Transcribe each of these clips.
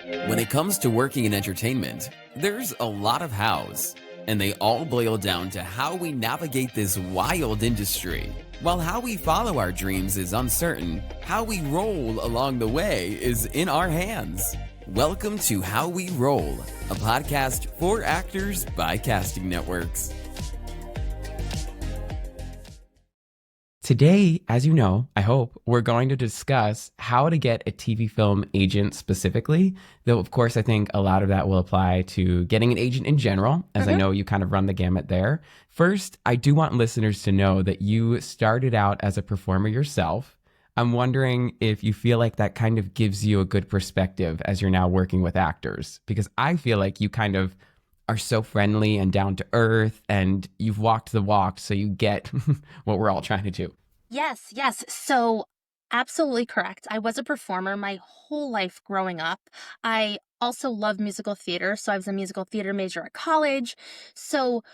When it comes to working in entertainment, there's a lot of hows, and they all boil down to how we navigate this wild industry. While how we follow our dreams is uncertain, how we roll along the way is in our hands. Welcome to How We Roll, a podcast for actors by casting networks. Today, as you know, I hope, we're going to discuss how to get a TV film agent specifically, though of course I think a lot of that will apply to getting an agent in general, as I know you kind of run the gamut there. First, I do want listeners to know that you started out as a performer yourself. I'm wondering if you feel like that kind of gives you a good perspective as you're now working with actors, because I feel like you kind of are so friendly and down to earth and you've walked the walk, so you get what we're all trying to do. Yes. So, absolutely correct. I was a performer my whole life growing up. I also love musical theater. So, I was a musical theater major at college. So,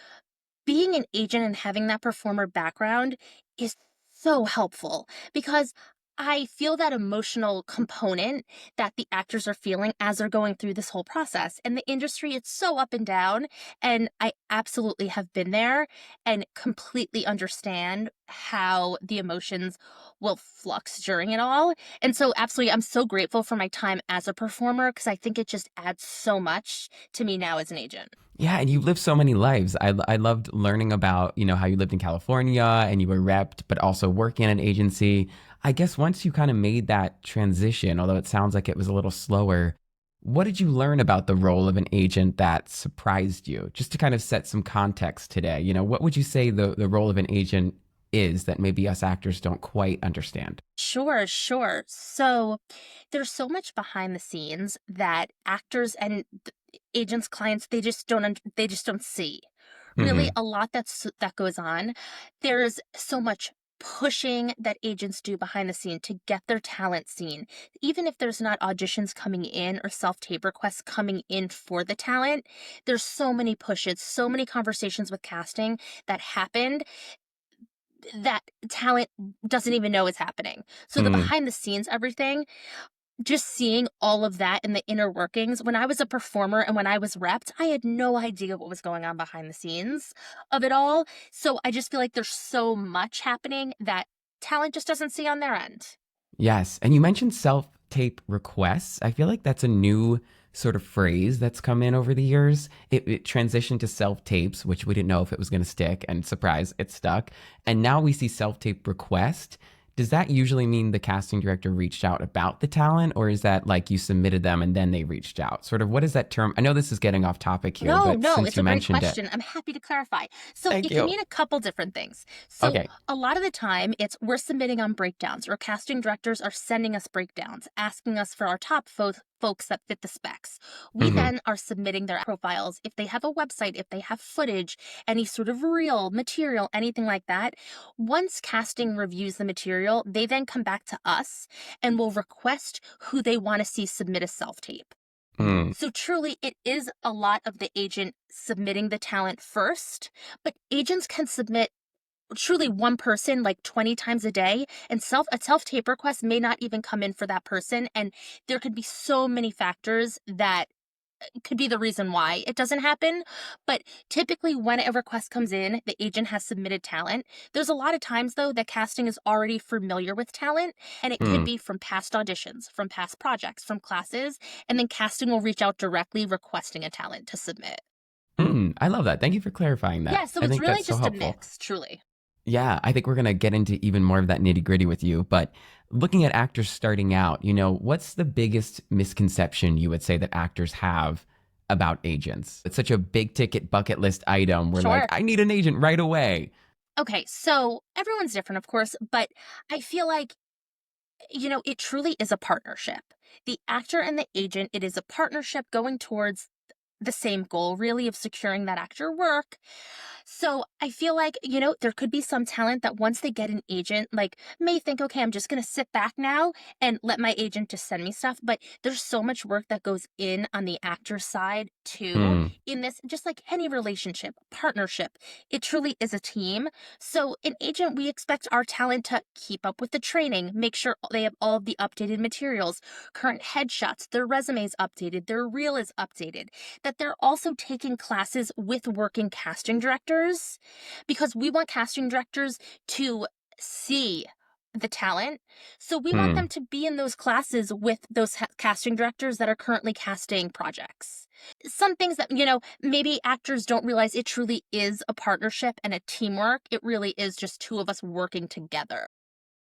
being an agent and having that performer background is so helpful because I feel that emotional component that the actors are feeling as they're going through this whole process. And the industry, it's so up and down. And I absolutely have been there and completely understand how the emotions will flux during it all. And so, absolutely, I'm so grateful for my time as a performer because I think it just adds so much to me now as an agent. Yeah, and you lived so many lives. I loved learning about, how you lived in California and you were repped, but also working in an agency. I guess once you kind of made that transition, although it sounds like it was a little slower, what did you learn about the role of an agent that surprised you? Just to kind of set some context today, what would you say the role of an agent is that maybe us actors don't quite understand? Sure. So there's so much behind the scenes that actors and agents, clients, they just don't see. Really, Hmm. a lot that goes on. There's so much pushing that agents do behind the scene to get their talent seen. Even if there's not auditions coming in or self-tape requests coming in for the talent, there's so many pushes, so many conversations with casting that happened that talent doesn't even know is happening. So the Mm. behind the scenes everything, just seeing all of that in the inner workings. When I was a performer and when I was repped, I had no idea what was going on behind the scenes of it all. So I just feel like there's so much happening that talent just doesn't see on their end. Yes. And you mentioned self tape requests. I feel like that's a new sort of phrase that's come in over the years. It transitioned to self tapes, which we didn't know if it was going to stick, and surprise, it stuck. And now we see self tape request. Does that usually mean the casting director reached out about the talent, or is that like you submitted them and then they reached out? Sort of what is that term? I know this is getting off topic here, No, but no, since it's you a great mentioned it, question. I'm happy to clarify. So thank it can you. mean a couple different things. So Okay. a lot of the time it's we're submitting on breakdowns or casting directors are sending us breakdowns, asking us for our top folks that fit the specs. We Hmm. then are submitting their profiles. If they have a website, if they have footage, any sort of reel, material, anything like that. Once casting reviews the material, they then come back to us and will request who they want to see submit a self-tape. Mm. So truly, it is a lot of the agent submitting the talent first, but agents can submit truly one person like 20 times a day, and a self-tape request may not even come in for that person. And there could be so many factors that could be the reason why it doesn't happen. But typically, when a request comes in, the agent has submitted talent. There's a lot of times, though, that casting is already familiar with talent, and it could Mm. be from past auditions, from past projects, from classes, and then casting will reach out directly requesting a talent to submit. Mm. I love that. Thank you for clarifying Yeah, that. so I it's think really that's so just a helpful. mix, truly. Yeah, I think we're going to get into even more of that nitty gritty with you. But looking at actors starting out, what's the biggest misconception you would say that actors have about agents? It's such a big ticket bucket list item. We're like, Sure. I need an agent right away. Okay, so everyone's different, of course, but I feel like it truly is a partnership. The actor and the agent, it is a partnership going towards the same goal really of securing that actor work. So I feel like, there could be some talent that once they get an agent, like may think, okay, I'm just going to sit back now and let my agent just send me stuff. But there's so much work that goes in on the actor side too. Hmm. In this, just like any relationship, partnership, it truly is a team. So an agent, we expect our talent to keep up with the training, make sure they have all of the updated materials, current headshots, their resumes updated, their reel is updated, that they're also taking classes with working casting directors because we want casting directors to see the talent. So we want Hmm. them to be in those classes with those casting directors that are currently casting projects. Some things that, maybe actors don't realize it truly is a partnership and a teamwork. It really is just two of us working together.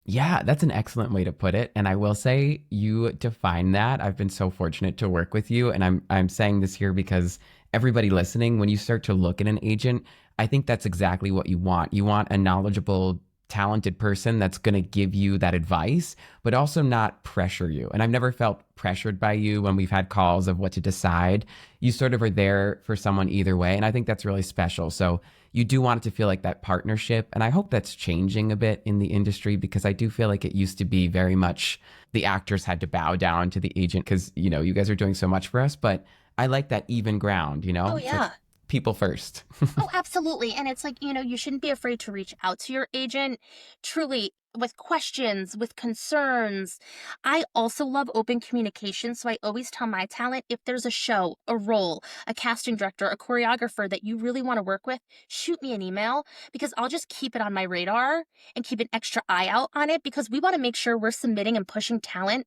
Yeah, that's an excellent way to put it. And I will say you define that. I've been so fortunate to work with you. And I'm saying this here because everybody listening, when you start to look at an agent, I think that's exactly what you want. You want a knowledgeable, talented person that's going to give you that advice, but also not pressure you. And I've never felt pressured by you when we've had calls of what to decide. You sort of are there for someone either way. And I think that's really special. So you do want it to feel like that partnership. And I hope that's changing a bit in the industry because I do feel like it used to be very much the actors had to bow down to the agent because, you guys are doing so much for us. But I like that even ground, Oh, It's like yeah. people first. Oh, absolutely. And it's like, you shouldn't be afraid to reach out to your agent truly with questions, with concerns. I also love open communication. So I always tell my talent if there's a show, a role, a casting director, a choreographer that you really want to work with, shoot me an email because I'll just keep it on my radar and keep an extra eye out on it because we want to make sure we're submitting and pushing talent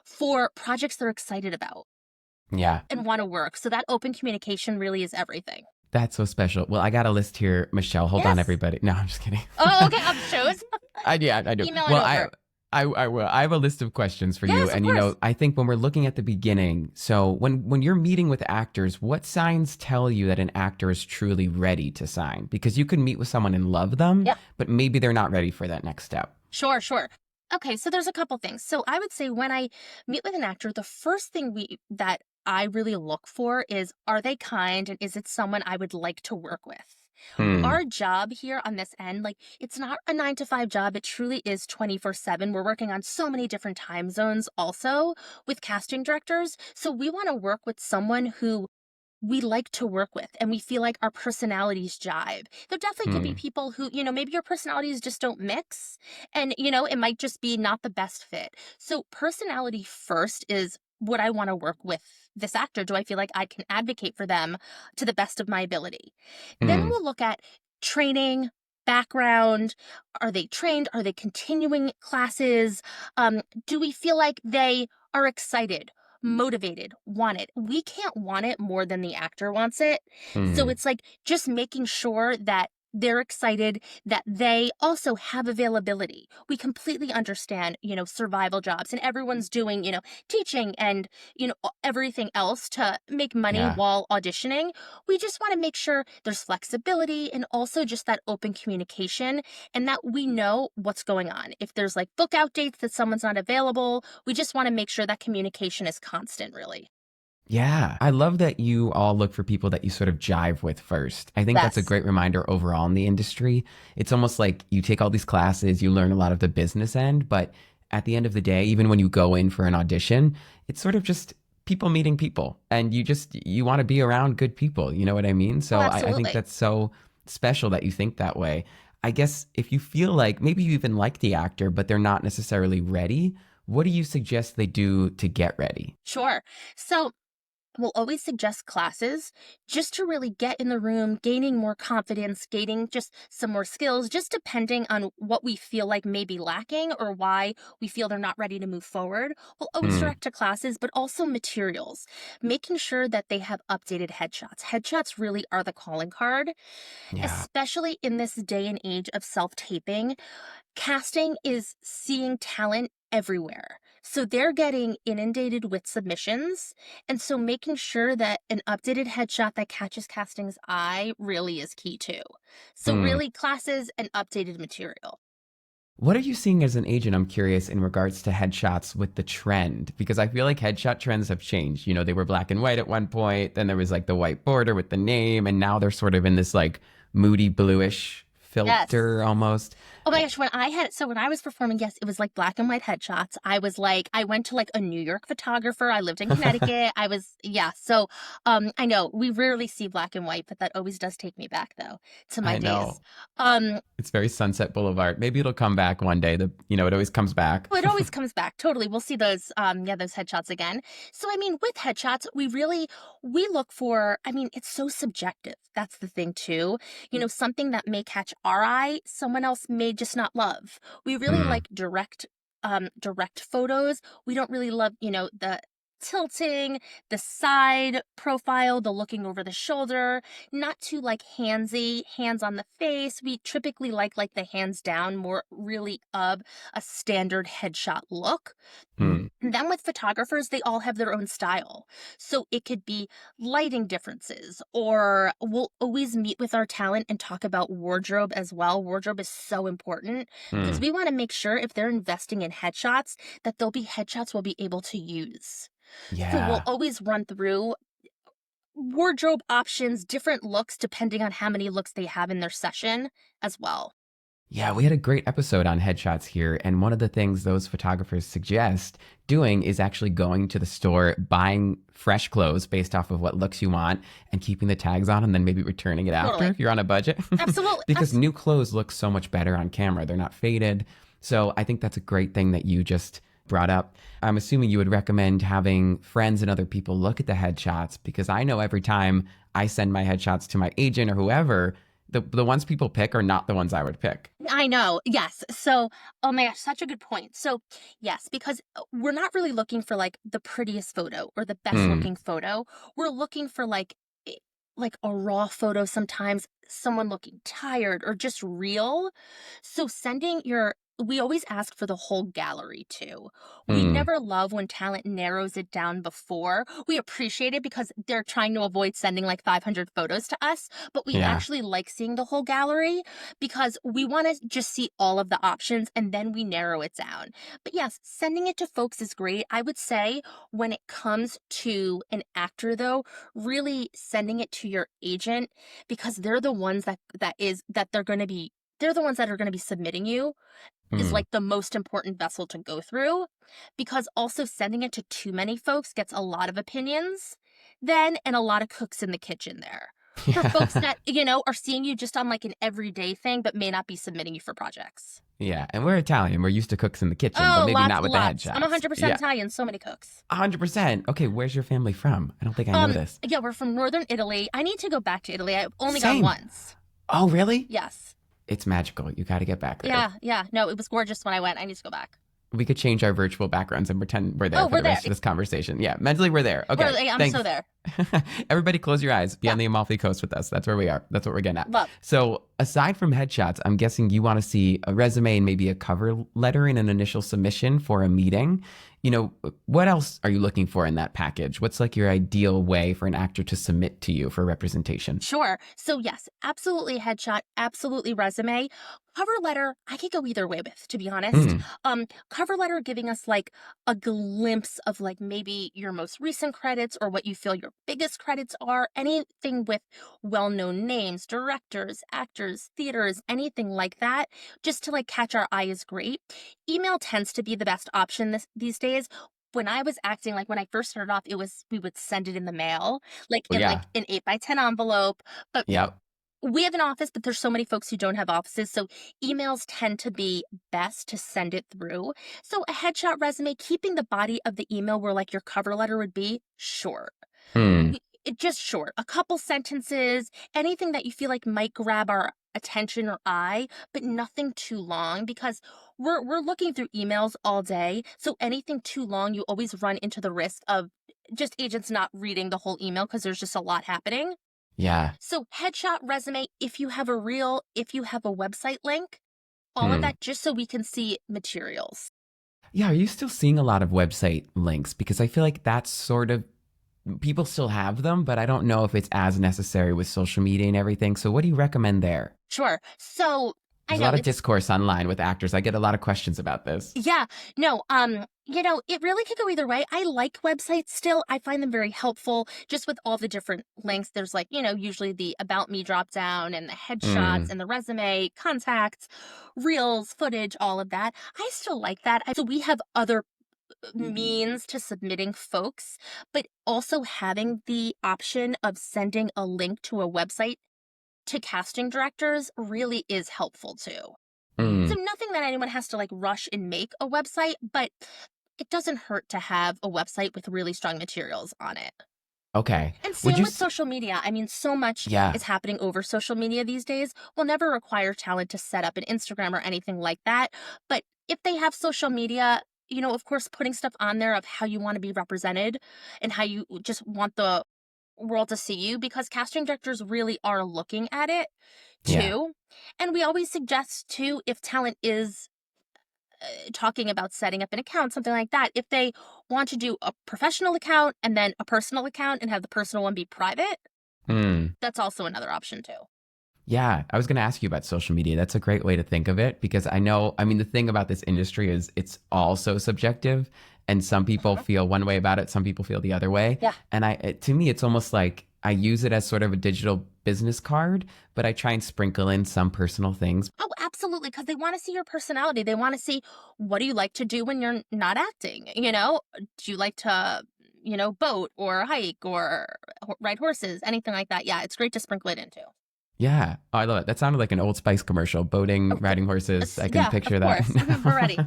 for projects they're excited about Yeah, and want to work. So that open communication really is everything. that's so special. Well, I got a list here, Michelle. Hold on, Yes. everybody. No, I'm just kidding. Oh, okay. Of shows. Yeah, I do. Email it Well, over. I will. I have a list of questions for you, Yes, of and course. I think when we're looking at the beginning, so when you're meeting with actors, what signs tell you that an actor is truly ready to sign? Because you can meet with someone and love them, Yep. but maybe they're not ready for that next step. Sure, sure. Okay, so there's a couple things. So I would say when I meet with an actor, the first thing we that I really look for is are they kind and is it someone I would like to work with? Hmm. Our job here on this end, like it's not a 9 to 5 job. It truly is 24/7. We're working on so many different time zones also with casting directors. So we want to work with someone who we like to work with and we feel like our personalities jive. There definitely could be Hmm. people who, maybe your personalities just don't mix and, it might just be not the best fit. So, personality first is what I want to work with this actor. Do I feel like I can advocate for them to the best of my ability? Then Hmm. we'll look at training, background. Are they trained? Are they continuing classes? Do we feel like they are excited, motivated, want it? We can't want it more than the actor wants it. So Hmm. it's like just making sure that they're excited, that they also have availability. We completely understand, survival jobs and everyone's doing, teaching and, everything else to make money Yeah. while auditioning. We just want to make sure there's flexibility and also just that open communication and that we know what's going on. If there's like book out dates that someone's not available, we just want to make sure that communication is constant, really. Yeah, I love that you all look for people that you sort of jive with first. I think that's a Yes. great reminder overall in the industry. It's almost like you take all these classes, you learn a lot of the business end, but at the end of the day, even when you go in for an audition, it's sort of just people meeting people and you want to be around good people. You know what I mean? Oh, So I think absolutely. that's so special that you think that way. I guess if you feel like maybe you even like the actor, but they're not necessarily ready, what do you suggest they do to get ready? Sure. So we'll always suggest classes just to really get in the room, gaining more confidence, gaining just some more skills, just depending on what we feel like may be lacking or why we feel they're not ready to move forward. We'll always Hmm. direct to classes, but also materials, making sure that they have updated headshots. Headshots really are the calling card, Yeah. especially in this day and age of self taping. Casting is seeing talent everywhere. So they're getting inundated with submissions. And so making sure that an updated headshot that catches casting's eye really is key too. So Hmm. really classes and updated material. What are you seeing as an agent? I'm curious in regards to headshots with the trend, because I feel like headshot trends have changed. They were black and white at one point, then there was like the white border with the name, and now they're sort of in this like moody bluish Yes. filter almost. Oh my gosh, when I was performing, yes, it was like black and white headshots. I went to like a New York photographer. I lived in Connecticut. Yeah. So, I know we rarely see black and white, but that always does take me back though to my I days. know. Um, It's very Sunset Boulevard. Maybe it'll come back one day. It always comes back. Well, it always comes back. Totally. We'll see those yeah, those headshots again. So I mean, with headshots, we look for, I mean, it's so subjective. That's the thing too. Something that may catch our eye, someone else may just not love. We really Mm, like direct photos. We don't really love, the tilting, the side profile, the looking over the shoulder, not too like hands on the face. We typically like the hands down, more really of a standard headshot look. mm, And then with photographers, they all have their own style. So it could be lighting differences, or we'll always meet with our talent and talk about wardrobe as well. Wardrobe is so important because mm. we want to make sure if they're investing in headshots, that they'll be headshots we'll be able to use. So we'll Yeah. always run through wardrobe options, different looks, depending on how many looks they have in their session as well. Yeah, we had a great episode on headshots here. And one of the things those photographers suggest doing is actually going to the store, buying fresh clothes based off of what looks you want, and keeping the tags on, and then maybe returning it after Totally. if you're on a budget. Absolutely. Because new clothes look so much better on camera. They're not faded. So I think that's a great thing that you just brought up. I'm assuming you would recommend having friends and other people look at the headshots, because I know every time I send my headshots to my agent or whoever, the ones people pick are not the ones I would pick. I know. Yes. So, oh my gosh, such a good point. So, yes, because we're not really looking for like the prettiest photo or the best Mm, looking photo. We're looking for like a raw photo, sometimes someone looking tired or just real. So we always ask for the whole gallery too. We mm, never love when talent narrows it down before. We appreciate it because they're trying to avoid sending like 500 photos to us, but we yeah. actually like seeing the whole gallery because we want to just see all of the options and then we narrow it down. But yes, sending it to folks is great. I would say when it comes to an actor though, really sending it to your agent, because they're the ones they're the ones that are going to be submitting you, is Mm. like the most important vessel to go through, because also sending it to too many folks gets a lot of opinions then and a lot of cooks in the kitchen there. For folks Yeah. that, are seeing you just on like an everyday thing but may not be submitting you for projects. Yeah. And we're Italian. We're used to cooks in the kitchen, but Oh, maybe lots, not with the lots. I'm headshots. 100% Yeah. Italian, so many cooks. 100%. Okay. Where's your family from? I don't think I know this. Yeah, we're from northern Italy. I need to go back to Italy. I've only gone Same. once. Oh, really? Yes. It's magical. You got to get back there. Yeah, yeah. No, it was gorgeous when I went. I need to go back. We could change our virtual backgrounds and pretend we're there Oh, for we're the there. rest of this conversation. Yeah. Mentally, we're there. Okay. I'm Thanks. so there. Everybody close your eyes. Be Yeah. on the Amalfi Coast with us. That's where we are. That's what we're getting at. Love. So aside from headshots, I'm guessing you want to see a resume and maybe a cover letter in an initial submission for a meeting. What else are you looking for in that package? What's like your ideal way for an actor to submit to you for representation? Sure. So yes, absolutely headshot, absolutely resume. Cover letter, I could go either way with, to be honest. Mm, Cover letter giving us like a glimpse of like maybe your most recent credits or what you feel your biggest credits are, anything with well-known names, directors, actors, theaters, anything like that, just to like catch our eye is great. Email tends to be the best option these days. When I was acting, like when I first started off, we would send it in the mail, like well, in yeah. like an 8x10 envelope. But Yep. we have an office, but there's so many folks who don't have offices, so emails tend to be best to send it through. So a headshot resume, keeping the body of the email where like your cover letter would be, short. Mm, It just short, a couple sentences, anything that you feel like might grab our attention or eye, but nothing too long, because we're looking through emails all day. So anything too long, you always run into the risk of just agents not reading the whole email because there's just a lot happening. yeah. So headshot resume, if you have a reel, if you have a website link, all of Hmm. that just so we can see materials. Yeah. Are you still seeing a lot of website links? Because I feel like that's sort of people still have them, but I don't know if it's as necessary with social media and everything. So what do you recommend there? Sure. So I There's a know lot of it's discourse online with actors. I get a lot of questions about this. Yeah, no, it really could go either way. I like websites still. I find them very helpful just with all the different links. There's like, usually the about me drop down and the headshots Mm, and the resume, contacts, reels, footage, all of that. I still like that. So we have other means to submitting folks, but also having the option of sending a link to a website to casting directors really is helpful too. So mm. nothing that anyone has to like rush and make a website, but it doesn't hurt to have a website with really strong materials on it. Okay. And Would same you? with social media. I mean, so much Yeah. is happening over social media these days. Will never require talent to set up an Instagram or anything like that. But if they have social media, of course, putting stuff on there of how you want to be represented and how you just want the world to see you, because casting directors really are looking at it Yeah. too. And we always suggest too, if talent is talking about setting up an account, something like that, if they want to do a professional account and then a personal account and have the personal one be private, Mm. that's also another option too. Yeah, I was going to ask you about social media. That's a great way to think of it because I mean, the thing about this industry is it's all so subjective, and some people Mhm. feel one way about it, some people feel the other way. Yeah. And to me, it's almost like I use it as sort of a digital business card, but I try and sprinkle in some personal things. Oh, absolutely. Because they want to see your personality. They want to see, what do you like to do when you're not acting? Do you like to, boat or hike or ride horses, anything like that? Yeah, it's great to sprinkle it into. Yeah, oh, I love it. That sounded like an Old Spice commercial, boating, Oh, riding horses. I can yeah, of picture that. course. We're ready.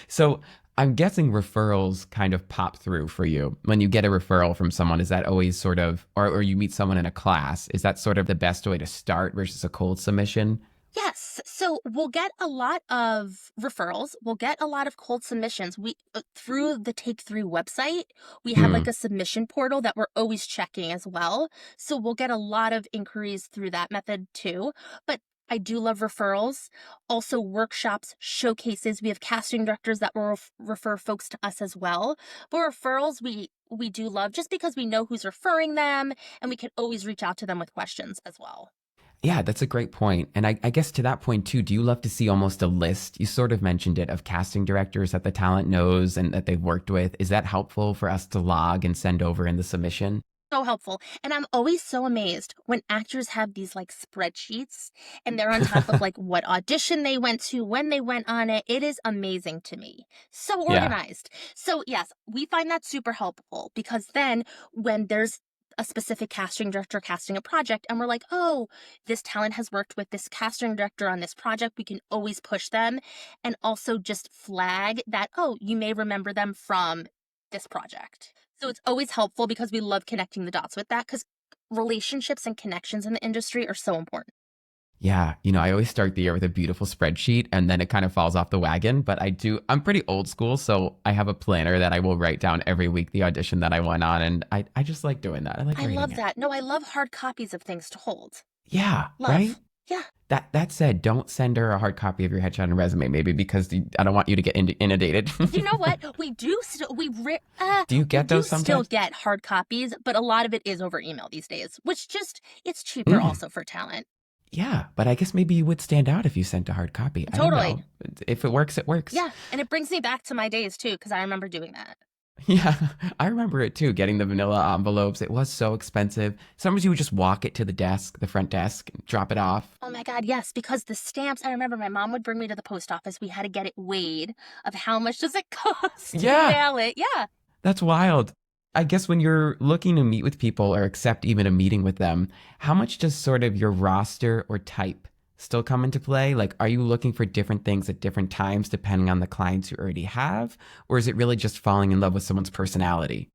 So I'm guessing referrals kind of pop through for you. When you get a referral from someone, is that always sort of, or you meet someone in a class, is that sort of the best way to start versus a cold submission? Yes. So we'll get a lot of referrals. We'll get a lot of cold submissions. We through the Take Three website, we have like Hmm. a submission portal that we're always checking as well. So we'll get a lot of inquiries through that method too. But I do love referrals. Also workshops, showcases. We have casting directors that will refer folks to us as well. But referrals we do love just because we know who's referring them and we can always reach out to them with questions as well. Yeah, that's a great point. And I guess to that point too, do you love to see almost a list? You sort of mentioned it of casting directors that the talent knows and that they've worked with. Is that helpful for us to log and send over in the submission? So helpful. And I'm always so amazed when actors have these like spreadsheets and they're on top of like what audition they went to, when they went on it. It is amazing to me. So Yeah. organized. So, yes, we find that super helpful because then when there's a specific casting director casting a project and we're like, oh, this talent has worked with this casting director on this project, we can always push them and also just flag that, oh, you may remember them from this project. So it's always helpful because we love connecting the dots with that because relationships and connections in the industry are so important. Yeah, I always start the year with a beautiful spreadsheet and then it kind of falls off the wagon. But I'm pretty old school. So I have a planner that I will write down every week the audition that I went on. And I just like doing that. I like I reading love it. that. No, I love hard copies of things to hold. Yeah, right? Love. Yeah. That said, don't send her a hard copy of your headshot and resume, maybe because I don't want you to get inundated. You know what? We do still Do you we get do those still sometimes? get hard copies, but a lot of it is over email these days, which just it's cheaper Mm, also for talent. yeah, but I guess maybe you would stand out if you sent a hard copy. I don't Totally. know. If it works, it works. Yeah, and it brings me back to my days too because I remember doing that. Yeah, I remember it too, getting the vanilla envelopes. It was so expensive. Sometimes you would just walk it to the desk, the front desk, and drop it off. Oh my God, yes, because the stamps, I remember my mom would bring me to the post office. We had to get it weighed of how much does it cost to Yeah, mail it. Yeah. that's wild. I guess when you're looking to meet with people or accept even a meeting with them, how much does sort of your roster or type still come into play? Like, are you looking for different things at different times depending on the clients you already have? Or is it really just falling in love with someone's personality?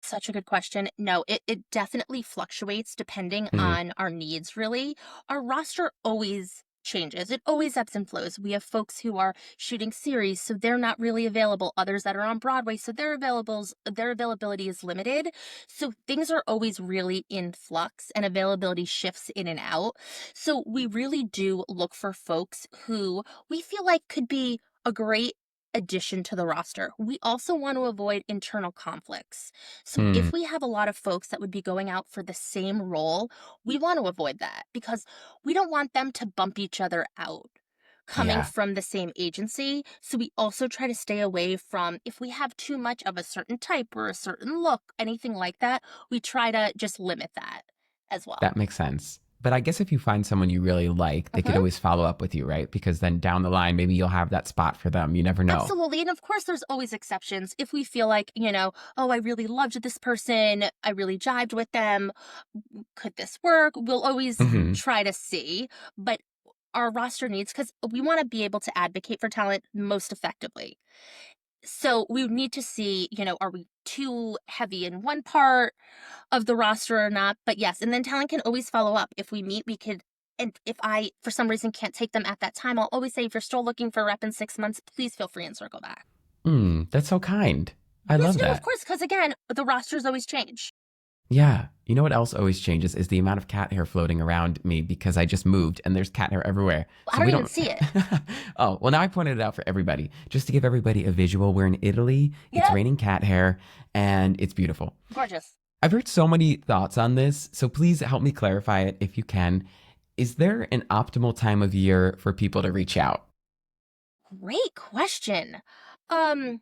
Such a good question. No, it definitely fluctuates depending Mm, on our needs, really. Our roster always changes. It always ebbs and flows. We have folks who are shooting series, so they're not really available. Others that are on Broadway, so their availability is limited. So things are always really in flux and availability shifts in and out. So we really do look for folks who we feel like could be a great addition to the roster. We also want to avoid internal conflicts. So Hmm. if we have a lot of folks that would be going out for the same role, we want to avoid that because we don't want them to bump each other out coming Yeah, from the same agency. So we also try to stay away from if we have too much of a certain type or a certain look, anything like that, we try to just limit that as well. that makes sense. But I guess if you find someone you really like, they could Mhm. always follow up with you, right? Because then down the line, maybe you'll have that spot for them. You never know. Absolutely. And of course, there's always exceptions. If we feel like, oh, I really loved this person, I really jived with them, could this work? We'll always Hmm. try to see. But our roster needs, because we want to be able to advocate for talent most effectively. So we need to see, are we too heavy in one part of the roster or not? But yes, and then talent can always follow up. If we meet, we could. And if I, for some reason, can't take them at that time, I'll always say, if you're still looking for a rep in 6 months, please feel free and circle back. That's so kind. I Yes, love no, of that. course, because again, the rosters always change. Yeah. You know what else always changes is the amount of cat hair floating around me because I just moved and there's cat hair everywhere. I So don't we even don't. see it. Oh, well, now I pointed it out for everybody just to give everybody a visual. We're in Italy, it's Yeah, raining cat hair, and it's beautiful. gorgeous. I've heard so many thoughts on this, so please help me clarify it if you can. Is there an optimal time of year for people to reach out? Great question. Um,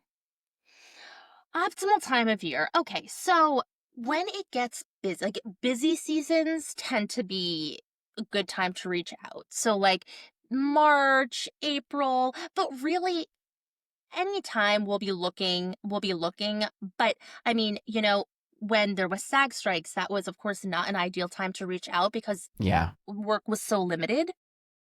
Optimal time of year. Okay, so when it gets busy, like busy seasons tend to be a good time to reach out. So like March, April, but really anytime we'll be looking. But I mean, when there was SAG strikes, that was of course not an ideal time to reach out because Yeah. work was so limited.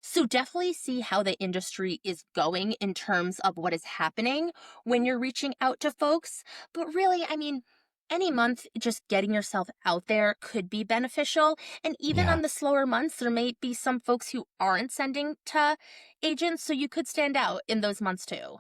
So definitely see how the industry is going in terms of what is happening when you're reaching out to folks. But really, I mean, any month just getting yourself out there could be beneficial. And even Yeah. on the slower months, there may be some folks who aren't sending to agents, so you could stand out in those months too.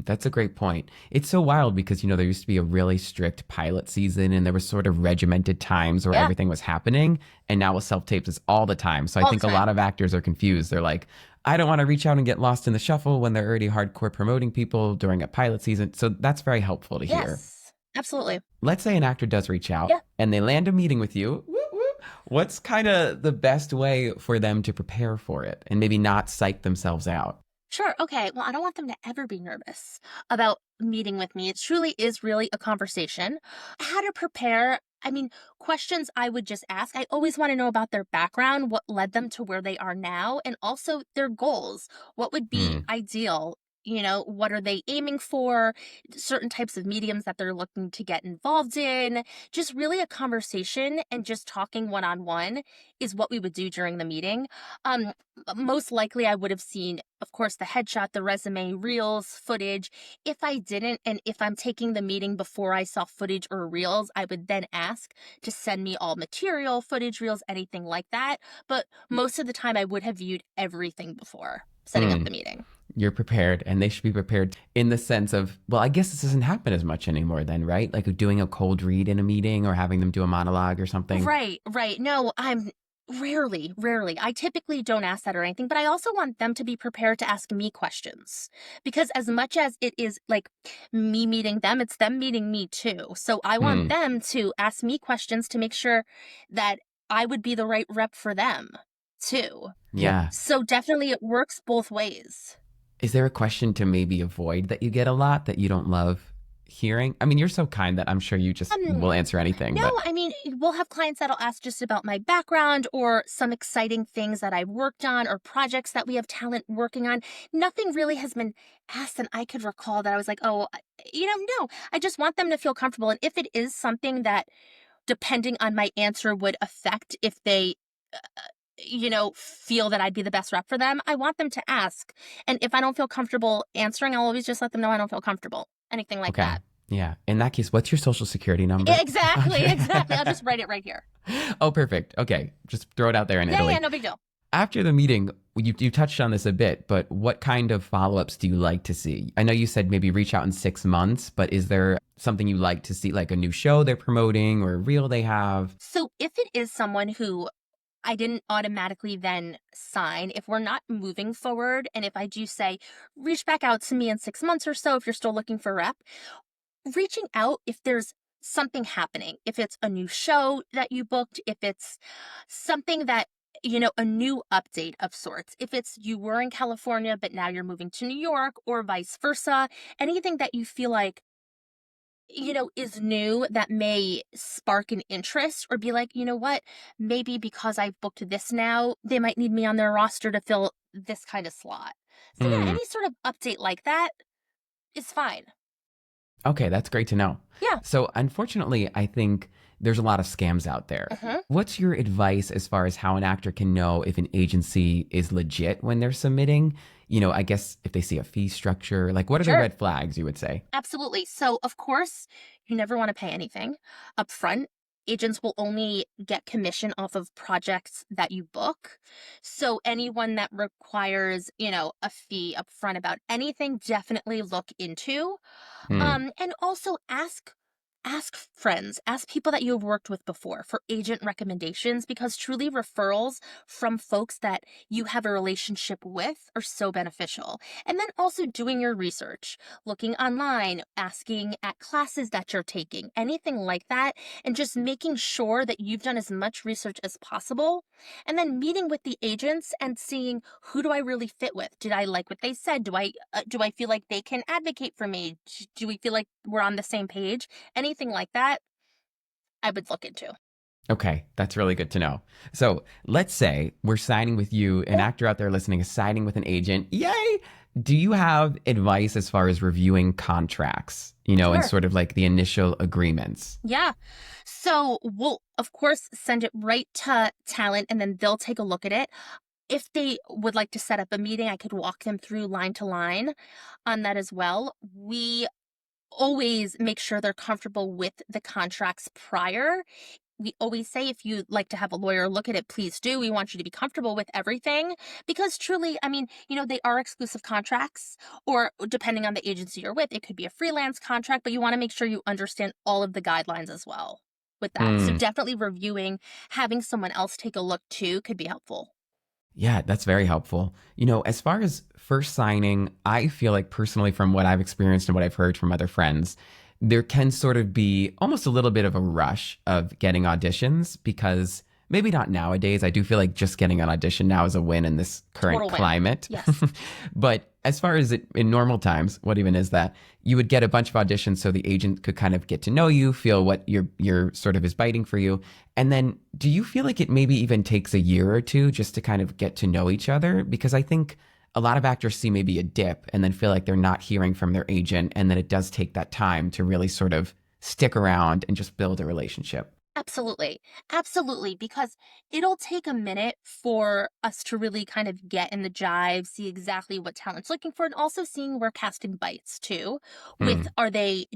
That's a great point. It's so wild because, there used to be a really strict pilot season and there was sort of regimented times where Yeah, everything was happening. And now with self tapes, it's all the time. So I all the think a lot time. of actors are confused. They're like, I don't want to reach out and get lost in the shuffle when they're already hardcore promoting people during a pilot season. So that's very helpful to hear. Yes, absolutely. Let's say an actor does reach out Yeah. and they land a meeting with you. Whoop, whoop. What's kind of the best way for them to prepare for it and maybe not psych themselves out? Sure. Okay. Well, I don't want them to ever be nervous about meeting with me. It truly is really a conversation. How to prepare. I mean, questions I would just ask. I always want to know about their background, what led them to where they are now, and also their goals. What would be Hmm. ideal? What are they aiming for? Certain types of mediums that they're looking to get involved in. Just really a conversation and just talking one on one is what we would do during the meeting. Um, Most likely I would have seen, of course, the headshot, the resume, reels, footage. If I didn't, and if I'm taking the meeting before I saw footage or reels, I would then ask to send me all material, footage, reels, anything like that. But most of the time, I would have viewed everything before setting up Hmm. the meeting. You're prepared and they should be prepared in the sense of, well, I guess this doesn't happen as much anymore then, right? Like doing a cold read in a meeting or having them do a monologue or something. Right, right. No, I'm rarely. I typically don't ask that or anything, but I also want them to be prepared to ask me questions because as much as it is like me meeting them, it's them meeting me too. So I want Hmm. them to ask me questions to make sure that I would be the right rep for them too. Yeah. So definitely it works both ways. Is there a question to maybe avoid that you get a lot that you don't love hearing? I mean, you're so kind that I'm sure you just Um, will answer anything, No, but I mean, we'll have clients that'll ask just about my background or some exciting things that I've worked on or projects that we have talent working on. Nothing really has been asked that I could recall that I was like, oh, no, I just want them to feel comfortable. And if it is something that, depending on my answer, would affect if they, feel that I'd be the best rep for them, I want them to ask. And if I don't feel comfortable answering, I'll always just let them know I don't feel comfortable. Anything like okay. that. Yeah. In that case, what's your social security number? Exactly, Okay. exactly. I'll just write it right here. Oh, perfect. Okay. Just throw it out there in Yeah, Italy. no big deal. After the meeting, you touched on this a bit, but what kind of follow ups do you like to see? I know you said maybe reach out in 6 months, but is there something you like to see, like a new show they're promoting or a reel they have? So if it is someone who I didn't automatically then sign. If we're not moving forward, and if I do say, reach back out to me in 6 months or so if you're still looking for a rep, reaching out if there's something happening, if it's a new show that you booked, if it's something that, a new update of sorts, if it's you were in California, but now you're moving to New York or vice versa, anything that you feel like, is new that may spark an interest or be like, you know what, maybe because I've booked this now, they might need me on their roster to fill this kind of slot. So, yeah, Hmm. any sort of update like that is fine. Okay, that's great to know. Yeah. So, unfortunately, I think there's a lot of scams out there. Mhm. What's your advice as far as how an actor can know if an agency is legit when they're submitting? I guess if they see a fee structure, like what are the Sure. red flags you would say? Absolutely. So, of course, you never want to pay anything up front. Agents will only get commission off of projects that you book. So, anyone that requires, a fee up front about anything, definitely look into. Hmm. And also ask friends, ask people that you have worked with before for agent recommendations because truly referrals from folks that you have a relationship with are so beneficial. And then also doing your research, looking online, asking at classes that you're taking, anything like that, and just making sure that you've done as much research as possible. And then meeting with the agents and seeing who do I really fit with? Did I like what they said? Do I feel like they can advocate for me? Do we feel like we're on the same page? Anything like that, I would look into. Okay, that's really good to know. So let's say we're signing with you, an Yeah, actor out there listening is signing with an agent. Yay! Do you have advice as far as reviewing contracts, and sure. sort of like the initial agreements? Yeah. So we'll, of course, send it right to talent and then they'll take a look at it. If they would like to set up a meeting, I could walk them through line to line on that as well. We always make sure they're comfortable with the contracts prior. We always say if you'd like to have a lawyer look at it, please do. We want you to be comfortable with everything because truly, I mean, they are exclusive contracts, or depending on the agency you're with, it could be a freelance contract, but you want to make sure you understand all of the guidelines as well with that. So Hmm. definitely reviewing, having someone else take a look too could be helpful. Yeah, that's very helpful. As far as first signing, I feel like personally, from what I've experienced and what I've heard from other friends, there can sort of be almost a little bit of a rush of getting auditions because maybe not nowadays. I do feel like just getting an audition now is a win in this current Total win. climate. Yes. But as far as it in normal times, what even is that? You would get a bunch of auditions so the agent could kind of get to know you, feel what your sort of is biting for you. And then do you feel like it maybe even takes a year or two just to kind of get to know each other? Because I think a lot of actors see maybe a dip and then feel like they're not hearing from their agent, and then it does take that time to really sort of stick around and just build a relationship. Absolutely. Absolutely. Because it'll take a minute for us to really kind of get in the jive, see exactly what talent's looking for, and also seeing where casting bites too. With Hmm. are they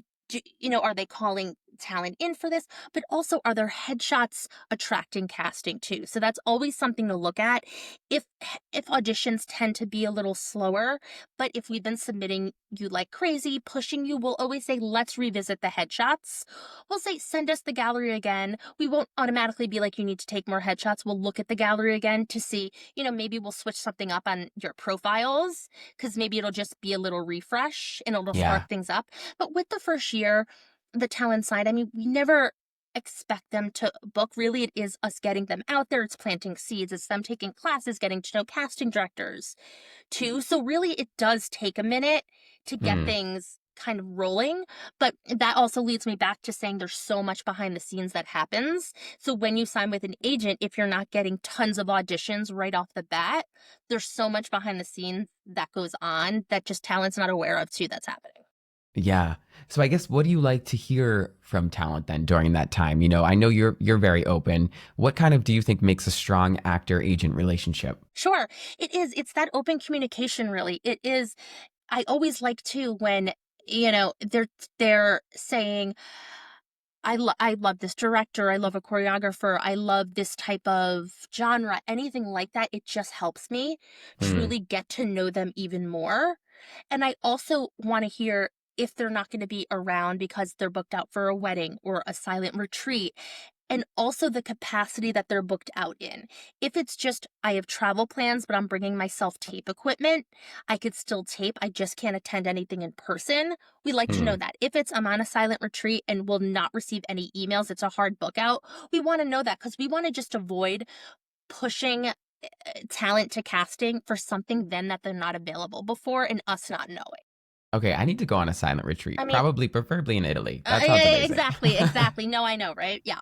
calling talent in for this? But also, are their headshots attracting casting too? So that's always something to look at. If if auditions tend to be a little slower, but if we've been submitting you like crazy, pushing you, we'll always say, let's revisit the headshots. We'll say, send us the gallery again. We won't automatically be like, you need to take more headshots. We'll look at the gallery again to see, maybe we'll switch something up on your profiles because maybe it'll just be a little refresh and it'll Yeah. spark things up. But with the first year, the talent side, I mean, we never expect them to book. Really, it is us getting them out there. It's planting seeds. It's them taking classes, getting to know casting directors too. So really it does take a minute to get Hmm. things kind of rolling, but that also leads me back to saying there's so much behind the scenes that happens. So when you sign with an agent, if you're not getting tons of auditions right off the bat, there's so much behind the scenes that goes on that just talent's not aware of too that's happening. Yeah. So I guess what do you like to hear from talent then during that time? I know you're very open. What kind of do you think makes a strong actor agent relationship? Sure, it is. It's that open communication really. It is. I always like to when they're saying I love this director, I love a choreographer, I love this type of genre, anything like that, it just helps me Hmm. truly get to know them even more. And I also want to hear if they're not going to be around because they're booked out for a wedding or a silent retreat. and also the capacity that they're booked out in. If it's just, I have travel plans, but I'm bringing my self tape equipment, I could still tape. I just can't attend anything in person. We like to know Hmm. that. If it's, I'm on a silent retreat and will not receive any emails, it's a hard book out. We want to know that because we want to just avoid pushing talent to casting for something then that they're not available before and us not knowing. Okay, I need to go on a silent I retreat, mean, probably, preferably in Italy. That yeah, sounds yeah, amazing. exactly, exactly. No, I know, right? Yeah.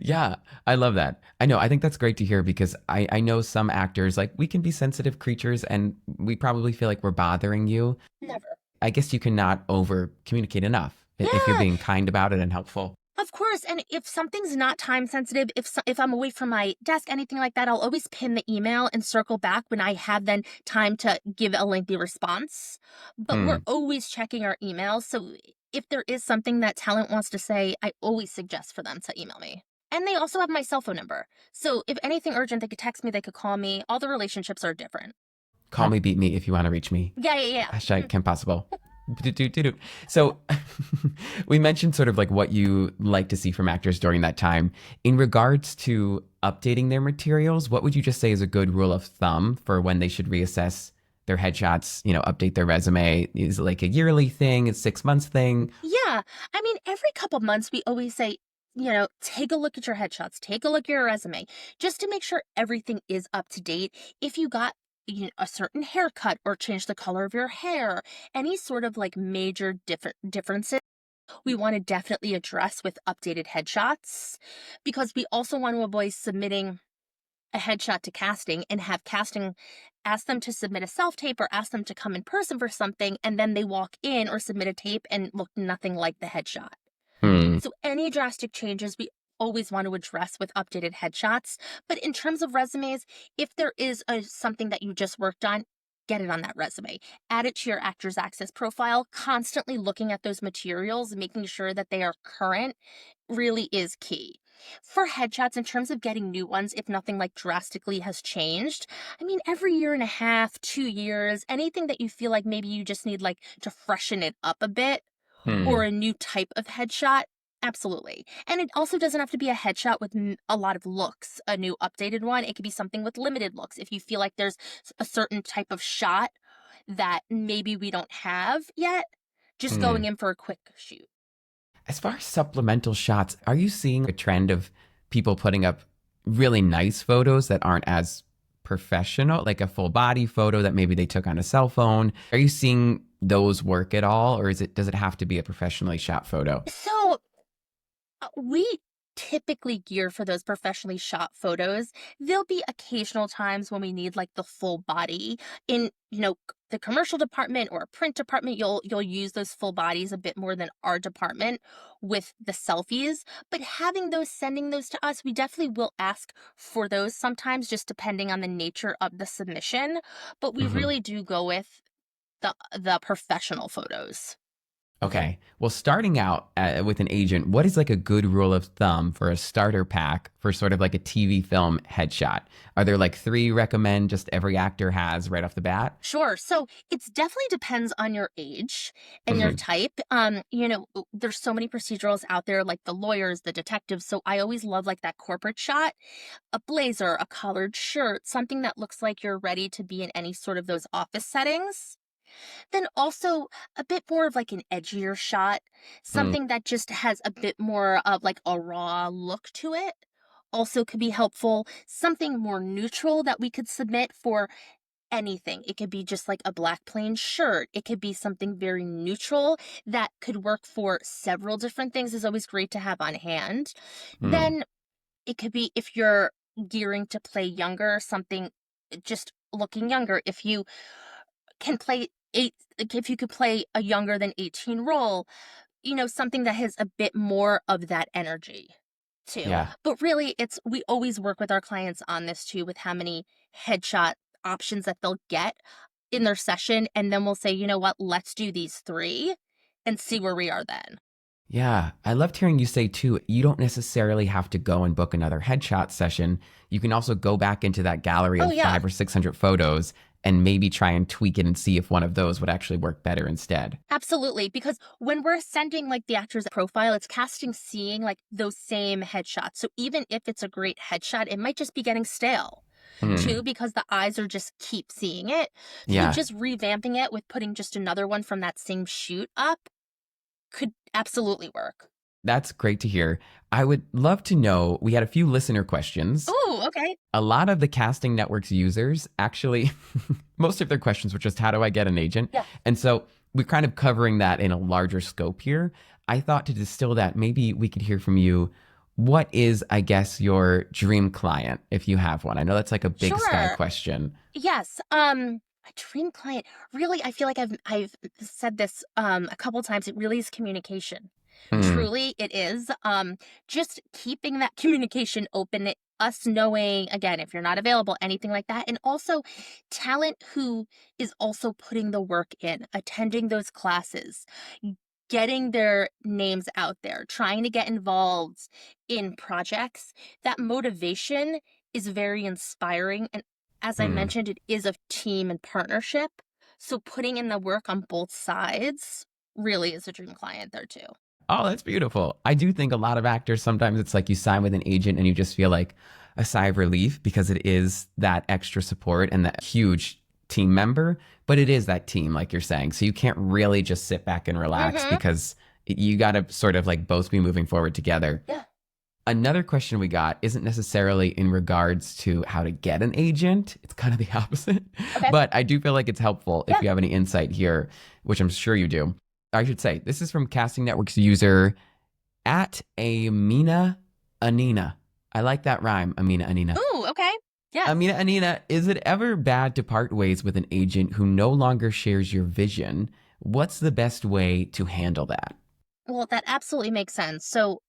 Yeah, I love that. I know. I think that's great to hear because I know some actors, like, we can be sensitive creatures and we probably feel like we're bothering you. Never. I guess you cannot over communicate enough if you're Yeah, being kind about it and helpful. of course. And if something's not time sensitive, if I'm away from my desk, anything like that, I'll always pin the email and circle back when I have then time to give a lengthy response. But we're Hmm. always checking our emails. So if there is something that talent wants to say, I always suggest for them to email me. And they also have my cell phone number. So if anything urgent, they could text me, they could call me. All the relationships are different. Call me, beat me if you want to reach me. Yeah, yeah, yeah. Hashtag Kim Possible. Do-do-do-do. So we mentioned sort of like what you like to see from actors during that time. In regards to updating their materials, what would you just say is a good rule of thumb for when they should reassess their headshots, update their resume? Is it like a yearly thing, a 6 months thing? Yeah. I mean, every couple months, we always say, take a look at your headshots, take a look at your resume, just to make sure everything is up to date. If you got a certain haircut or changed the color of your hair, any sort of like major differences, we want to definitely address with updated headshots because we also want to avoid submitting a headshot to casting and have casting ask them to submit a self tape or ask them to come in person for something and then they walk in or submit a tape and look nothing like the headshot. Hmm. So any drastic changes we always want to address with updated headshots. But in terms of resumes, if there is something that you just worked on, get it on that resume. Add it to your actor's access profile. Constantly looking at those materials, making sure that they are current really is key. For headshots, in terms of getting new ones, if nothing like drastically has changed, I mean, every year and a half, 2 years, anything that you feel like maybe you just need like to freshen it up a bit or Hmm. a new type of headshot, absolutely. And it also doesn't have to be a headshot with a lot of looks, a new updated one. It could be something with limited looks. If you feel like there's a certain type of shot that maybe we don't have yet, just going Hmm. in for a quick shoot. As far as supplemental shots, are you seeing a trend of people putting up really nice photos that aren't as professional, like a full body photo that maybe they took on a cell phone? Are you seeing those work at all, or does it have to be a professionally shot photo? So we typically gear for those professionally shot photos. There'll be occasional times when we need like the full body in, the commercial department or a print department. You'll use those full bodies a bit more than our department with the selfies. But having those, sending those to us, we definitely will ask for those sometimes, just depending on the nature of the submission. But we Hmm. really do go with the professional photos. Okay. Well, starting out with an agent, what is like a good rule of thumb for a starter pack for sort of like a TV film headshot? Are there like three recommend just every actor has right off the bat? Sure. So it's definitely depends on your age and your Hmm. type. There's so many procedurals out there, like the lawyers, the detectives. So I always love like that corporate shot, a blazer, a collared shirt, something that looks like you're ready to be in any sort of those office settings. Then also a bit more of like an edgier shot, Hmm. something that just has a bit more of like a raw look to it. Also could be helpful. Something more neutral that we could submit for anything. It could be just like a black plain shirt. It could be something very neutral that could work for several different things, is always great to have on hand. Hmm. Then it could be if you're gearing to play younger, something just looking younger. If you can play if you could play a younger than 18 role, something that has a bit more of that energy too. Yeah. But really, we always work with our clients on this too, with how many headshot options that they'll get in their session. And then we'll say, you know what, let's do these three and see where we are then. Yeah, I loved hearing you say too, you don't necessarily have to go and book another headshot session. You can also go back into that gallery Oh, of yeah. 500 or 600 photos and maybe try and tweak it and see if one of those would actually work better instead. Absolutely, because when we're sending like the actor's profile, it's casting seeing like those same headshots. So even if it's a great headshot, it might just be getting stale too, Mm, because the eyes are just keep seeing it. So yeah, just revamping it with putting just another one from that same shoot up could absolutely work. that's great to hear. I would love to know, we had a few listener questions. Oh, okay. A lot of the casting networks users actually, most of their questions were just, how do I get an agent? Yeah. And so we're kind of covering that in a larger scope here. I thought to distill that, maybe we could hear from you. What is, I guess, your dream client if you have one? I know that's like a big sky Sure. question. Yes. A dream client. Really, I feel like I've said this a couple times. It really is communication. Mm, Truly, it is. Just keeping that communication open, us knowing again if you're not available, anything like that, and also talent who is also putting the work in, attending those classes, getting their names out there, trying to get involved in projects. That motivation is very inspiring. And as I mm. mentioned, it is a team and partnership. So putting in the work on both sides really is a dream client there too. Oh, that's beautiful. I do think a lot of actors, sometimes it's like you sign with an agent and you just feel like a sigh of relief because it is that extra support and that huge team member, but it is that team, like you're saying. So you can't really just sit back and relax Mm-hmm. because you got to sort of like both be moving forward together. Yeah. Another question we got isn't necessarily in regards to how to get an agent. It's kind of the opposite. Okay. But I do feel like it's helpful if Yeah. you have any insight here, which I'm sure you do. I should say, this is from Casting Network's user at Amina Anina. I like that rhyme, Amina Anina. Ooh, okay. Yes. Amina Anina, is it ever bad to part ways with an agent who no longer shares your vision? What's the best way to handle that? Well, that absolutely makes sense. So,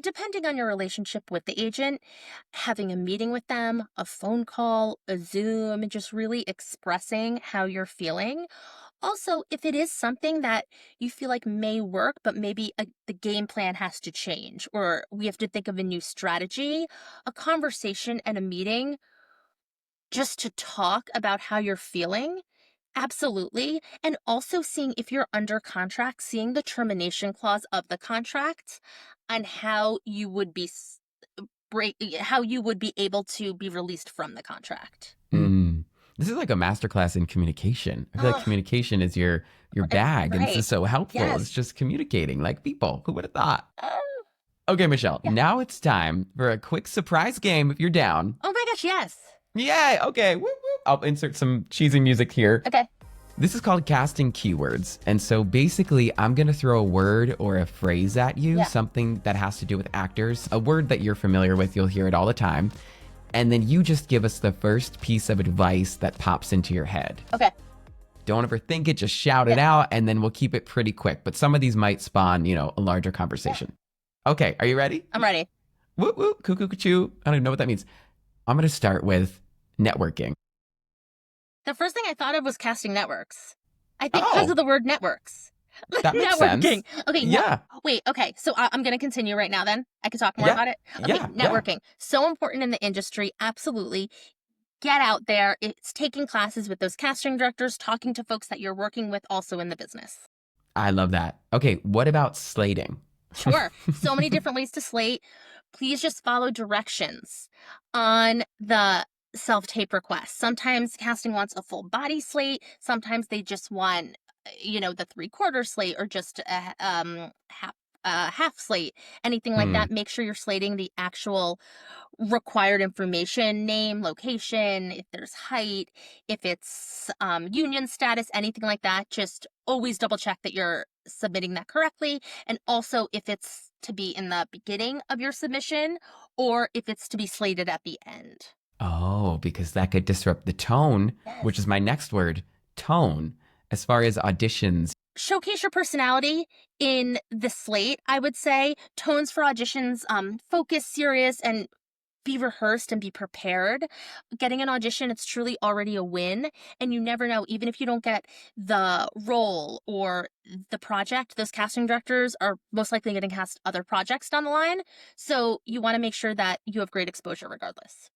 depending on your relationship with the agent, having a meeting with them, a phone call, a Zoom, and just really expressing how you're feeling. Also, if it is something that you feel like may work, but maybe the game plan has to change, or we have to think of a new strategy, a conversation and a meeting just to talk about how you're feeling. Absolutely. And also seeing if you're under contract, seeing the termination clause of the contract and how you would be how you would be able to be released from the contract. Mm. This is like a masterclass in communication. I feel like Oh, communication is your it's bag, and this right. is so helpful. It's Yes. just communicating like people. Who would have thought? Oh, Okay, Michelle, yeah. now it's time for a quick surprise game if you're down. Oh my gosh, yes. Yay! Okay, whoop, whoop. I'll insert some cheesy music here. Okay. This is called casting keywords. And so basically, I'm going to throw a word or a phrase at you, Yeah. something that has to do with actors, a word that you're familiar with. You'll hear it all the time. And then you just give us the first piece of advice that pops into your head. Okay. Don't overthink it, just shout it out, and then we'll keep it pretty quick. But some of these might spawn, a larger conversation. Okay, are you ready? I'm ready. Whoop, whoop, cuckoo, choo. I don't even know what that means. I'm going to start with networking. The first thing I thought of was casting networks. I think because Oh, of the word networks. that makes Networking. sense. Okay, Yeah, wait, okay. So I'm going to continue right now then. I can talk more yeah, about it. Okay, yeah, yeah. networking. So important in the industry. Absolutely. Get out there. It's taking classes with those casting directors, talking to folks that you're working with also in the business. I love that. Okay, what about slating? Sure. So many different ways to slate. Please just follow directions on the self tape request. Sometimes casting wants a full body slate. Sometimes they just want, the 3/4 slate or just a half slate, anything like Hmm. that. Make sure you're slating the actual required information, name, location, if there's height, if it's union status, anything like that. Just always double check that you're submitting that correctly. And also if it's to be in the beginning of your submission or if it's to be slated at the end. Oh, because that could disrupt the tone, which is Yes. my next word, tone. As far as auditions, Showcase your personality in the slate, I would say. Tones for auditions, focus, serious, and be rehearsed and be prepared. Getting an audition, it's truly already a win. And you never know, even if you don't get the role or the project, those casting directors are most likely going to cast other projects down the line. So you want to make sure that you have great exposure regardless.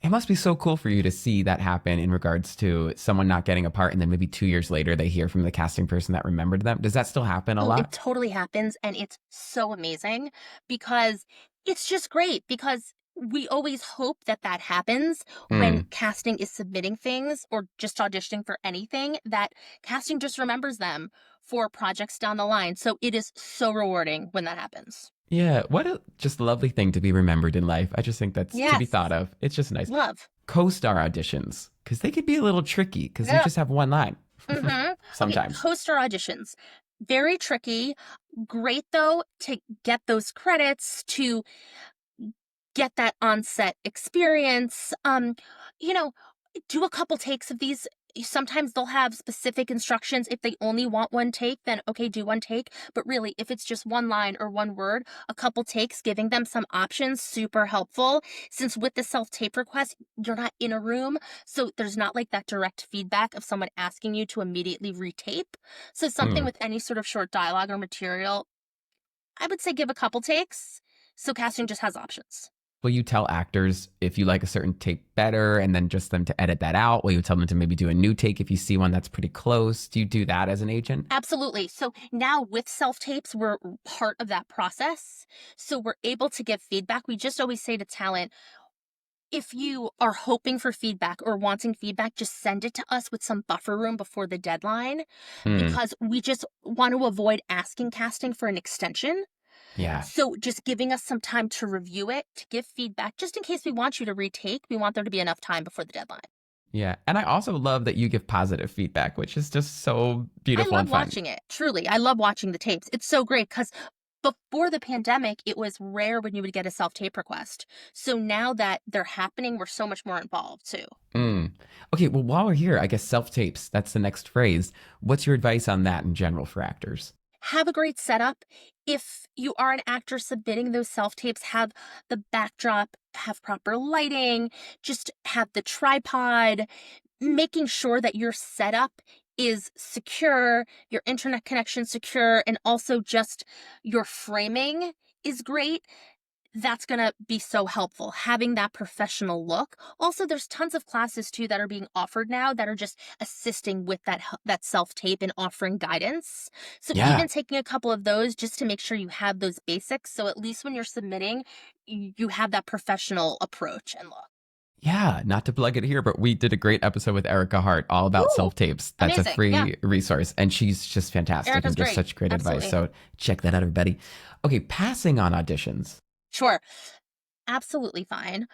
It must be so cool for you to see that happen in regards to someone not getting a part and then maybe 2 years later they hear from the casting person that remembered them. Does that still happen a Oh, it lot? totally happens, and it's so amazing because it's just great because we always hope that that happens when Mm. casting is submitting things or just auditioning for anything, that casting just remembers them for projects down the line. So it is so rewarding when that happens. Yeah, what a just lovely thing to be remembered in life. I just think that's to be Yes, thought of. It's just nice. love. Co-star auditions, because they could be a little tricky because you Yeah. just have one line Okay, sometimes. co-star auditions. Very tricky. Great though to get those credits, to get that on-set experience. You know, do a couple takes of these. Sometimes they'll have specific instructions. If they only want one take, then okay, do one take. But really, if it's just one line or one word, a couple takes, giving them some options, super helpful. Since with the self-tape request, you're not in a room, so there's not like that direct feedback of someone asking you to immediately retape. So something Mm. with any sort of short dialogue or material, I would say give a couple takes, so casting just has options. Will you tell actors if you like a certain tape better and then just them to edit that out? Will you tell them to maybe do a new take if you see one that's pretty close? Do you do that as an agent? Absolutely. So now with self tapes, we're part of that process. So we're able to give feedback. We just always say to talent, if you are hoping for feedback or wanting feedback, just send it to us with some buffer room before the deadline, Mm. because we just want to avoid asking casting for an extension. Yeah. So just giving us some time to review it, to give feedback, just in case we want you to retake, we want there to be enough time before the deadline. Yeah. And I also love that you give positive feedback, which is just so I beautiful love and fun. watching it. Truly. I love watching the tapes. It's so great because before the pandemic, it was rare when you would get a self tape request. So now that they're happening, we're so much more involved too. Mm. Okay. Well, while we're here, I guess self tapes, that's the next phrase. What's your advice on that in general for actors? Have a great setup. If you are an actor submitting those self tapes, have the backdrop, have proper lighting, just have the tripod, making sure that your setup is secure, your internet connection secure, and also just your framing is great. That's going to be so helpful, having that professional look. Also, there's tons of classes too that are being offered now that are just assisting with that self tape and offering guidance. So Yeah. even taking a couple of those just to make sure you have those basics, so at least when you're submitting, you have that professional approach and look. Yeah, not to plug it here, but we did a great episode with Erica Hart all about Ooh, self tapes. That's a amazing. Yeah, free resource, and she's just fantastic Erica's and gives great. such great advice. Absolutely. So check that out, everybody. Okay, passing on auditions. Sure. Absolutely fine.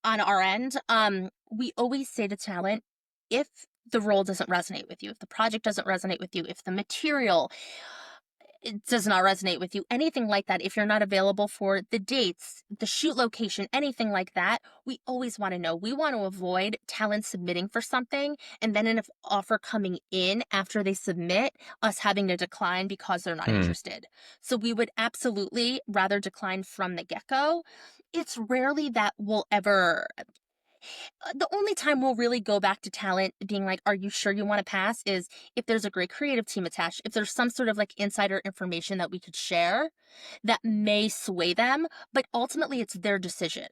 On our end, we always say to talent, if the role doesn't resonate with you, if the project doesn't resonate with you, if the material it does not resonate with you, anything like that, if you're not available for the dates, the shoot location, anything like that, we always want to know. We want to avoid talent submitting for something and then an offer coming in after they submit, us having to decline because they're not Hmm. interested. So we would absolutely rather decline from the get go. It's rarely that we'll ever the only time we'll really go back to talent being like, are you sure you want to pass? Is if there's a great creative team attached, if there's some sort of like insider information that we could share that may sway them, but ultimately it's their decision.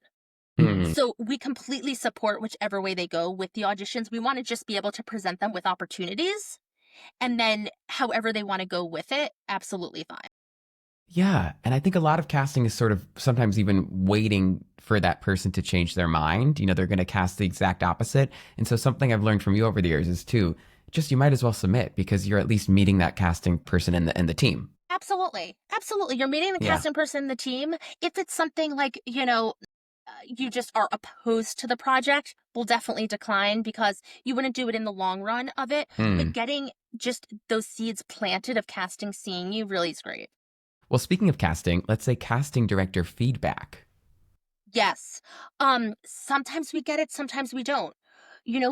Hmm. So we completely support whichever way they go with the auditions. We want to just be able to present them with opportunities, and then however they want to go with it, absolutely fine. Yeah, and I think a lot of casting is sort of sometimes even waiting for that person to change their mind. You know, they're going to cast the exact opposite. And so something I've learned from you over the years is too, just you might as well submit because you're at least meeting that casting person and the team. Absolutely. Absolutely. You're meeting the Yeah. casting person, the team. If it's something like, you just are opposed to the project, we'll definitely decline because you wouldn't do it in the long run of it. But Hmm. getting just those seeds planted of casting seeing you really is great. Well, speaking of casting, let's say casting director feedback. Yes. Sometimes we get it, sometimes we don't.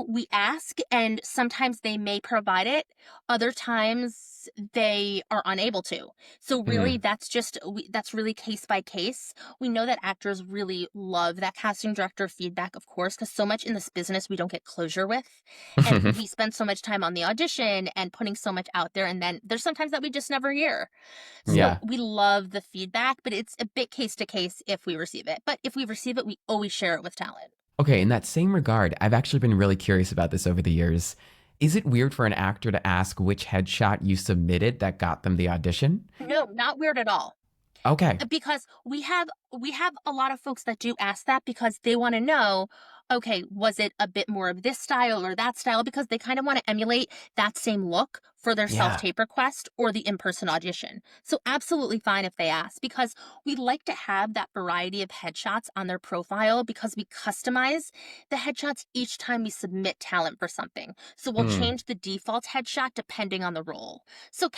we ask, and sometimes they may provide it. Other times they are unable to. So really, Mm. that's really case by case. We know that actors really love that casting director feedback, of course, because so much in this business we don't get closure with. And we spend so much time on the audition and putting so much out there. And then there's sometimes that we just never hear. So Yeah. we love the feedback, but it's a bit case to case if we receive it. But if we receive it, we always share it with talent. Okay, in that same regard, I've actually been really curious about this over the years. Is it weird for an actor to ask which headshot you submitted that got them the audition? No, not weird at all. Okay. Because we have a lot of folks that do ask that because they want to know, okay, was it a bit more of this style or that style, because they kind of want to emulate that same look for their Yeah. self-tape request or the in-person audition. So absolutely fine if they ask, because we like to have that variety of headshots on their profile because we customize the headshots each time we submit talent for something. So we'll Mm. change the default headshot depending on the role. So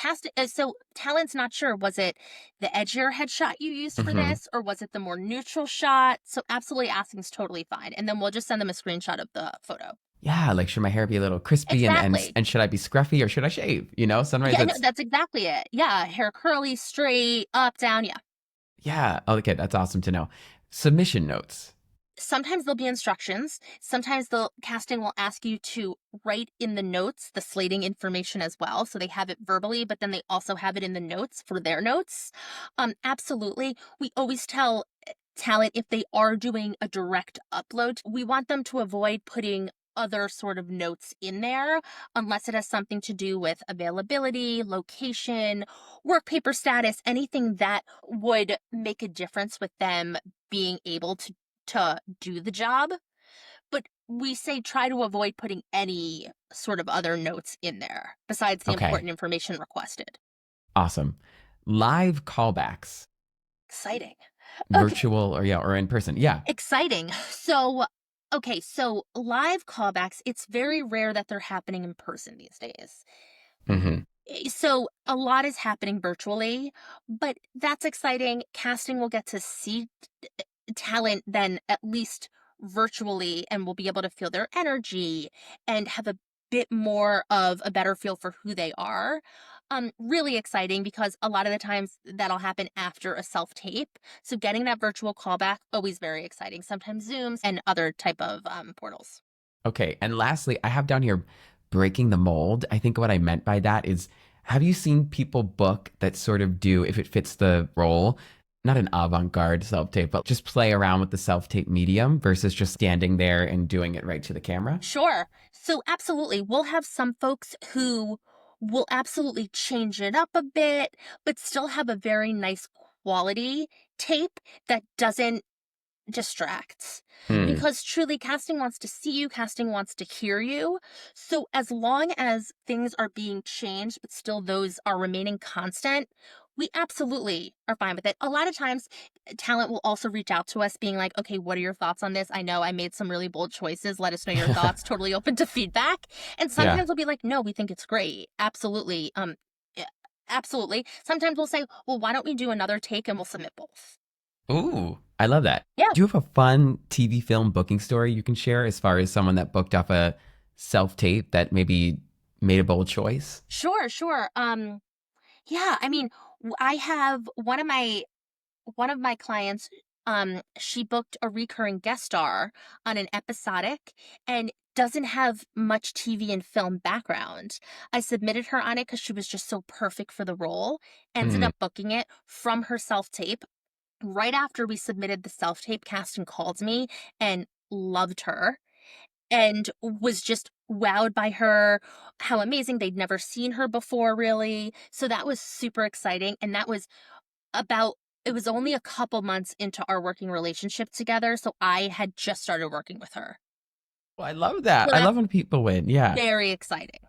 talent's not sure, was it the edgier headshot you used for Hmm. this, or was it the more neutral shot? So absolutely asking is totally fine. And then we'll just send them a screenshot of the photo. Yeah, like should my hair be a little crispy and Exactly. should I be scruffy or should I shave? Sometimes Yeah, no, it's that's exactly it. Yeah, hair curly, straight, up, down. Yeah. yeah. Okay, that's awesome to know. Submission notes. Sometimes there'll be instructions. Sometimes the casting will ask you to write in the notes the slating information as well. So they have it verbally, but then they also have it in the notes for their notes. Absolutely. We always tell talent, if they are doing a direct upload, we want them to avoid putting other sort of notes in there unless it has something to do with availability, location, work paper status, anything that would make a difference with them being able to do the job. But we say try to avoid putting any sort of other notes in there besides the Okay, important information requested. awesome. Live callbacks, Exciting. Okay, virtual or in person. Yeah. exciting. So live callbacks, it's very rare that they're happening in person these days. Hmm. So a lot is happening virtually, but that's exciting. Casting will get to see talent then at least virtually, and we'll be able to feel their energy and have a bit more of a better feel for who they are. Really exciting because a lot of the times that'll happen after a self tape. So getting that virtual callback, always very exciting. Sometimes Zooms and other type of portals. Okay. And lastly, I have down here breaking the mold. I think what I meant by that is have you seen people book that sort of do, if it fits the role, not an avant garde self tape, but just play around with the self tape medium versus just standing there and doing it right to the camera? Sure. So absolutely, we'll have some folks who will absolutely change it up a bit, but still have a very nice quality tape that doesn't distracts, Hmm. because truly casting wants to see you, casting wants to hear you. So as long as things are being changed but still those are remaining constant, we absolutely are fine with it. A lot of times talent will also reach out to us being like, okay, what are your thoughts on this? I know I made some really bold choices, let us know your thoughts. Totally open to feedback. And Yeah. sometimes we'll be like, no, we think it's great. Absolutely. Yeah, absolutely. Sometimes we'll say, well, why don't we do another take and we'll submit both. Ooh, I love that. Yeah. Do you have a fun TV film booking story you can share as far as someone that booked off a self tape that maybe made a bold choice? Sure, sure. Yeah, I mean, I have one of my clients, she booked a recurring guest star on an episodic and doesn't have much TV and film background. I submitted her on it because she was just so perfect for the role, ended Hmm. up booking it from her self-tape. Right after we submitted the self-tape, casting called me and loved her and was just wowed by her, how amazing. They'd never seen her before, really. So that was super exciting. And that was about, it was only a couple months into our working relationship together. So I had just started working with her. Well, I love that. So I that's love when people win. Yeah. very exciting.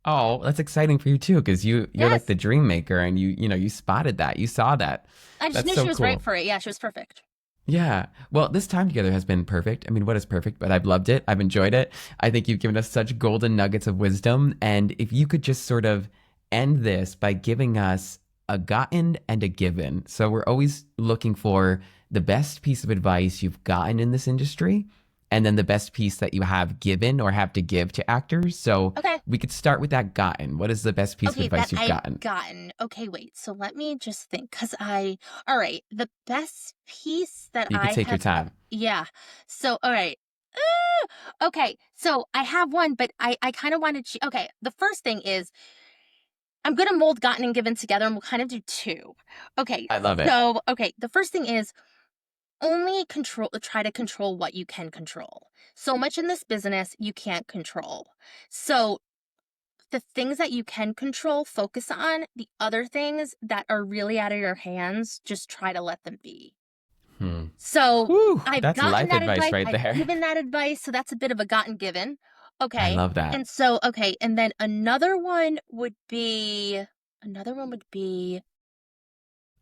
Oh, that's exciting for you too, because you're like Yes. the dream maker, and you spotted that, you saw that. I just That's knew she so was right cool. for it. Yeah, she was perfect. Yeah. Well, this time together has been perfect. I mean, what is perfect? But I've loved it. I've enjoyed it. I think you've given us such golden nuggets of wisdom. And if you could just sort of end this by giving us a gotten and a given. So we're always looking for the best piece of advice you've gotten in this industry and then the best piece that you have given or have to give to actors. So Okay. we could start with that gotten. What is the best piece of Okay, advice that you've I've gotten? gotten. Okay, wait. So let me just think, because all right, the best piece that You could I take your have, time. yeah. So, all right. Okay, so I have one, but I kind of wanted to, okay, the first thing is I'm going to mold gotten and given together, and we'll kind of do two. Okay, I love it. so, okay, the first thing is try to control what you can control. So much in this business you can't control. So the things that you can control, focus on. The other things that are really out of your hands, just try to let them be. Hmm. So Whew, I've that's gotten life that advice advice. right I've there. given that advice. So that's a bit of a gotten given. I Okay. love that. And so, okay. And then another one would be,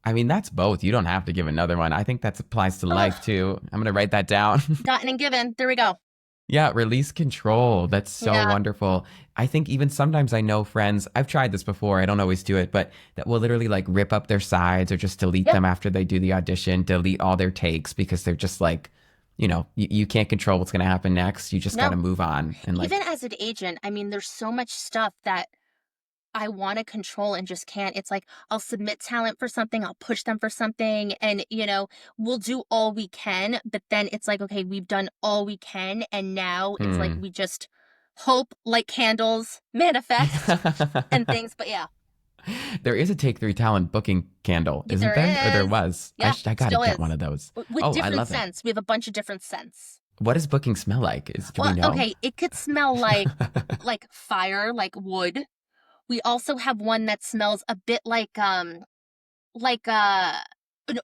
I mean, that's both. You don't have to give another one. I think that applies to oh, life too. I'm going to write that down. gotten and given. There we go. Yeah, release control. That's so Yeah. wonderful. I think even sometimes I know friends, I've tried this before, I don't always do it, but that will literally like rip up their sides or just delete Yep. them after they do the audition, delete all their takes because they're just like, you can't control what's going to happen next. You just got to No. move on. And Even like, as an agent, I mean, there's so much stuff that I want to control and just can't. It's like I'll submit talent for something, I'll push them for something, and we'll do all we can, but then it's like, okay, we've done all we can, and now it's like hmm. we just hope like candles manifest and things. But yeah, There is a Take Three talent booking candle, isn't there there? Or there is. was. Yeah, I got to still get one is. of those. With Oh, I different love it. scents. We have a bunch of different scents. What does booking smell like? Do we Well, know? okay, it could smell like fire, like wood. We also have one that smells a bit like an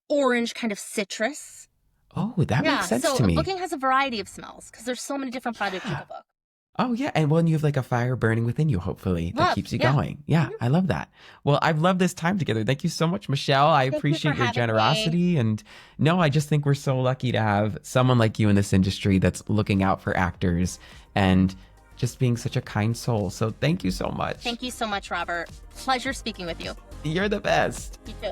orange kind of citrus. Oh, that makes Yeah, sense so to a me. booking has a variety of smells because there's so many different projects you could book. Oh, yeah. And when you have like a fire burning within you, hopefully, that Love, keeps you yeah. going. Yeah, I love that. Well, I've loved this time together. Thank you so much, Michelle. I Thank you for appreciate your having me. generosity. And no, I just think we're so lucky to have someone like you in this industry that's looking out for actors and just being such a kind soul. So thank you so much. Thank you so much, Robert. Pleasure speaking with you. You're the best. You too.